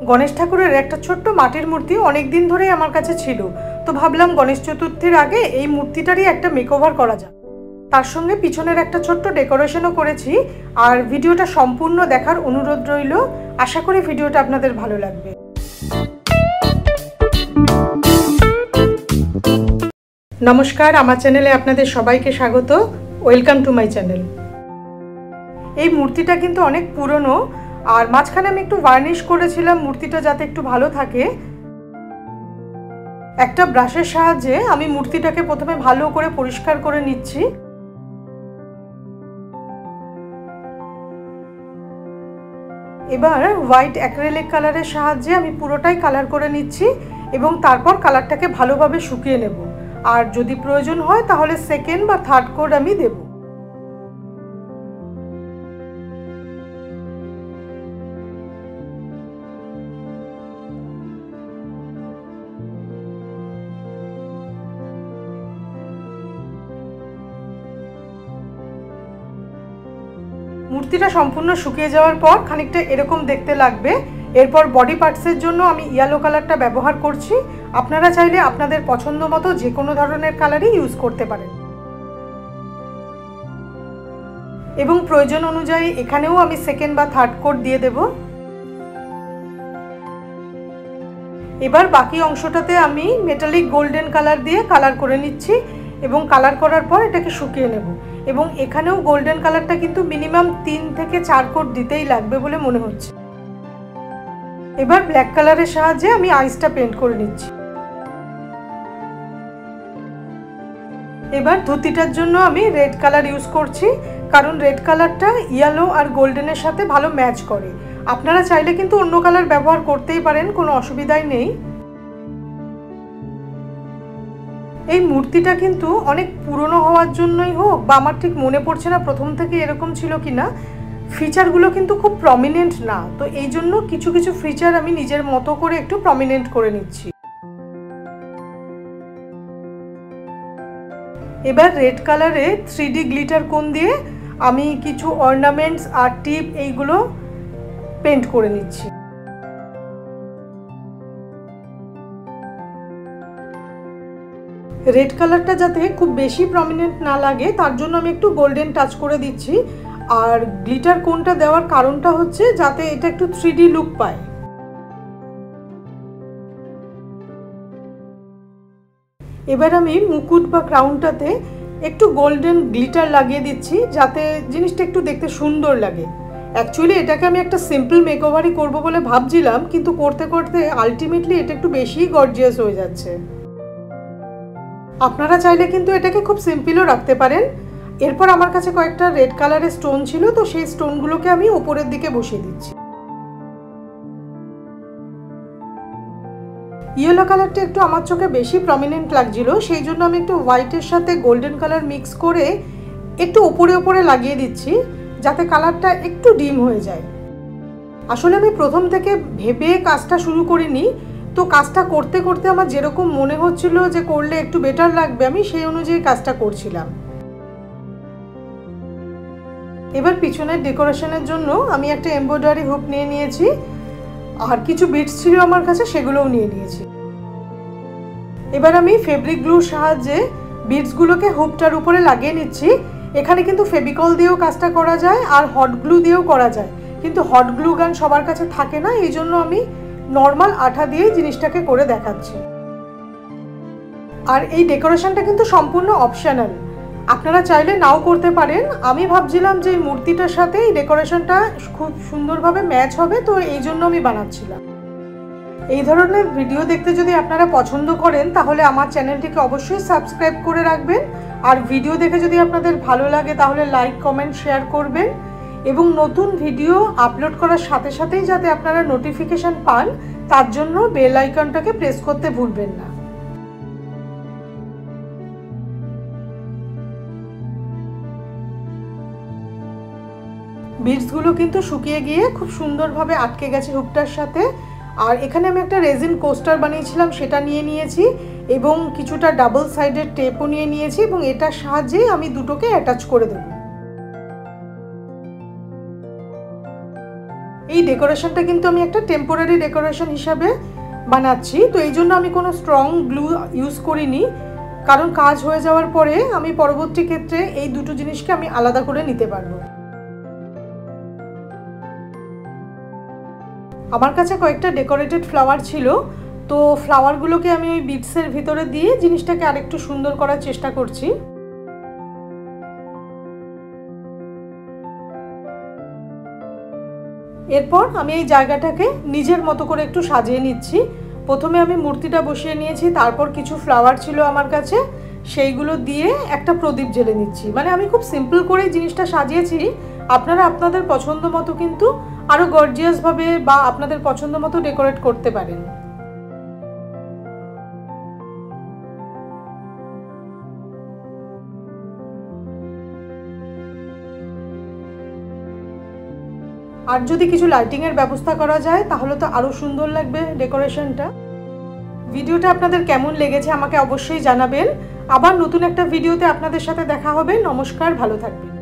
গণেশ ঠাকুরের একটা ছোট্ট মাটির মূর্তি অনেক দিন ধরেই আমার কাছে ছিল, তো ভাবলাম গণেশ চতুর্থীর আগে এই মূর্তিটারই একটা মেকওভার করা যায়। তার সঙ্গে পিছনের একটা ছোট্ট ডেকোরেশনও করেছি। আর ভিডিওটা সম্পূর্ণ দেখার অনুরোধ রইল। আশা করি ভিডিওটা আপনাদের ভালো লাগবে। নমস্কার, আমার চ্যানেলে আপনাদের সবাইকে স্বাগত। Welcome to my channel. এই মূর্তিটা কিন্তু অনেক পুরনো, আর মাঝখানে আমি একটু ভার্নিশ করেছিলাম মূর্তিটা যাতে একটু ভালো থাকে। একটা ব্রাশের সাহায্যে আমি মূর্তিটাকে প্রথমে ভালো করে পরিষ্কার করে নিচ্ছি। এবার হোয়াইট অ্যাক্রিলিক কালারের সাহায্যে আমি পুরোটাই কালার করে নিচ্ছি এবং তারপর কালারটাকে ভালোভাবে শুকিয়ে নেব। আর যদি প্রয়োজন হয় তাহলে সেকেন্ড বা থার্ড কোট আমি দেব। মূর্তিটা সম্পূর্ণ শুকিয়ে যাওয়ার পর খানিকটা এরকম দেখতে লাগবে। এরপর বডি পার্টসের জন্য আমি ইয়েলো কালারটা ব্যবহার করছি। আপনারা চাইলে আপনাদের পছন্দ মতো যে কোনো ধরনের কালারই ইউজ করতে পারেন এবং প্রয়োজন অনুযায়ী এখানেও আমি সেকেন্ড বা থার্ড কোট দিয়ে দেব। এবার বাকি অংশটাতে আমি মেটালিক গোল্ডেন কালার দিয়ে কালার করে নিচ্ছি এবং কালার করার পর এটাকে শুকিয়ে নেব। এবং এখানেও গোল্ডেন কালারটা কিন্তু মিনিমাম 3 থেকে 4 কোট দিতেই লাগবে বলে মনে হচ্ছে। এবার ব্ল্যাক কালারের সাহায্যে আমি আইসটা পেইন্ট করে নিচ্ছি। এবার ধুতিটার জন্য আমি রেড কালার ইউজ করছি, কারণ রেড কালারটা ইয়েলো আর গোল্ডেনের সাথে ভালো ম্যাচ করে। আপনারা চাইলে কিন্তু অন্য কালার ব্যবহার করতেই পারেন, কোনো অসুবিধাই নেই। এই মূর্তিটা কিন্তু অনেক পুরনো হওয়ার জন্যই হোক বা আমার ঠিক মনে পড়ছে না প্রথম থেকে এরকম ছিল কিনা, ফিচারগুলো কিন্তু খুব প্রমিনেন্ট না, তো এই জন্য কিছু কিছু ফিচার আমি নিজের মতো করে একটু প্রমিনেন্ট করে নিচ্ছি। এবার রেড কালারে 3D গ্লিটার কোন দিয়ে আমি কিছু অর্নামেন্টস আর টিপ এইগুলো পেইন্ট করে নিচ্ছি। রেড কালারটা যাতে খুব বেশি প্রমিনেন্ট না লাগে তার জন্য আমি একটু গোল্ডেন টাচ করে দিচ্ছি। আর গ্লিটার কোনটা দেওয়ার কারণটা হচ্ছে যাতে এটা একটু 3D লুক পায়। এবার আমি মুকুট বা ক্রাউনটাতে একটু গোল্ডেন গ্লিটার লাগিয়ে দিচ্ছি যাতে জিনিসটা একটু দেখতে সুন্দর লাগে। অ্যাকচুয়ালি এটাকে আমি একটা সিম্পল মেকওভারই করবো বলে ভাবছিলাম, কিন্তু করতে করতে আলটিমেটলি এটা একটু বেশিই গর্জিয়াস হয়ে যাচ্ছে। আপনারা চাইলে কিন্তু এটাকে খুব সিম্পলও রাখতে পারেন। এরপর আমার কাছে কয়েকটা রেড কালারের স্টোন ছিল, তো সেই স্টোনগুলোকে আমি উপরের দিকে বসিয়ে দিচ্ছি। ইয়েলো কালারটা একটু আমার চোখে বেশি প্রমিনেন্ট লাগছিল, সেই জন্য আমি একটু হোয়াইটের সাথে গোল্ডেন কালার মিক্স করে একটু উপরে উপরে লাগিয়ে দিচ্ছি যাতে কালারটা একটু ডিম হয়ে যায়। আসলে আমি প্রথম থেকে ভেবে কাজটা শুরু করিনি, তো কাজটা করতে করতে আমার যেরকম মনে হচ্ছিল যে করলে একটু বেটার লাগবে আমি সেই অনুযায়ী কাজটা করছিলাম। এবার পিছনের ডেকোরেশনের জন্য আমি একটা এমব্রয়ডারি হুক নিয়ে নিয়েছি, আর কিছু বিটস ছিল আমার কাছে সেগুলোও নিয়ে নিয়েছি। এবার আমি ফেব্রিক গ্লুর সাহায্যে বিটসগুলোকে হুকটার উপরে লাগিয়ে নিচ্ছি। এখানে কিন্তু ফেভিকল দিয়েও কাজটা করা যায় আর হট গ্লু দিয়েও করা যায়, কিন্তু হট গ্লু গান সবার কাছে থাকে না, এই জন্য আমি নর্মাল আঠা দিয়েই জিনিসটাকে করে দেখাচ্ছি। আর এই ডেকোরেশনটা কিন্তু সম্পূর্ণ অপশনাল, আপনারা চাইলে নাও করতে পারেন। আমি ভাবছিলাম যে এই মূর্তিটার সাথে এই ডেকোরেশনটা খুব সুন্দরভাবে ম্যাচ হবে, তো এই জন্য আমি বানাচ্ছিলাম। এই ধরনের ভিডিও দেখতে যদি আপনারা পছন্দ করেন তাহলে আমার চ্যানেলটিকে অবশ্যই সাবস্ক্রাইব করে রাখবেন। আর ভিডিও দেখে যদি আপনাদের ভালো লাগে তাহলে লাইক, কমেন্ট, শেয়ার করবেন এবং নতুন ভিডিও আপলোড করার সাথে সাথেই যাতে আপনারা নোটিফিকেশন পান তার জন্য বেল আইকনটাকে প্রেস করতে ভুলবেন না। বিটসগুলো কিন্তু শুকিয়ে গিয়ে খুব সুন্দরভাবে আটকে গেছে হুকটার সাথে। আর এখানে আমি একটা রেজিন কোস্টার বানিয়েছিলাম সেটা নিয়ে নিয়েছি এবং কিছুটা ডাবল সাইডের টেপও নিয়ে নিয়েছি এবং এটার সাহায্যেই আমি দুটোকে অ্যাটাচ করে দেব। এই ডেকোরেশনটা কিন্তু আমি একটা টেম্পোরারি ডেকোরেশন হিসাবে বানাচ্ছি, তো এই জন্য আমি কোনো স্ট্রং গ্লু ইউজ করিনি, কারণ কাজ হয়ে যাওয়ার পরে আমি পরবর্তী ক্ষেত্রে এই দুটো জিনিসকে আমি আলাদা করে নিতে পারবো। আমার কাছে কয়েকটা ডেকোরেটেড ফ্লাওয়ার ছিল, তো ফ্লাওয়ারগুলোকে আমি ওই বিটসের ভিতরে দিয়ে জিনিসটাকে আরেকটু সুন্দর করার চেষ্টা করছি। এরপর আমি এই জায়গাটাকে নিজের মতো করে একটু সাজিয়ে নিচ্ছি। প্রথমে আমি মূর্তিটা বসিয়ে নিয়েছি, তারপর কিছু ফ্লাওয়ার ছিল আমার কাছে, সেইগুলো দিয়ে একটা প্রদীপ জ্বেলে নিচ্ছি। মানে আমি খুব সিম্পল করেই জিনিসটা সাজিয়েছি, আপনারা আপনাদের পছন্দ মতো কিন্তু আরও গর্জিয়াসভাবে বা আপনাদের পছন্দ মতো ডেকোরেট করতে পারেন। আর যদি কিছু লাইটিংয়ের ব্যবস্থা করা যায় তাহলে তো আরও সুন্দর লাগবে ডেকোরেশনটা। ভিডিওটা আপনাদের কেমন লেগেছে আমাকে অবশ্যই জানাবেন। আবার নতুন একটা ভিডিওতে আপনাদের সাথে দেখা হবে। নমস্কার, ভালো থাকবেন।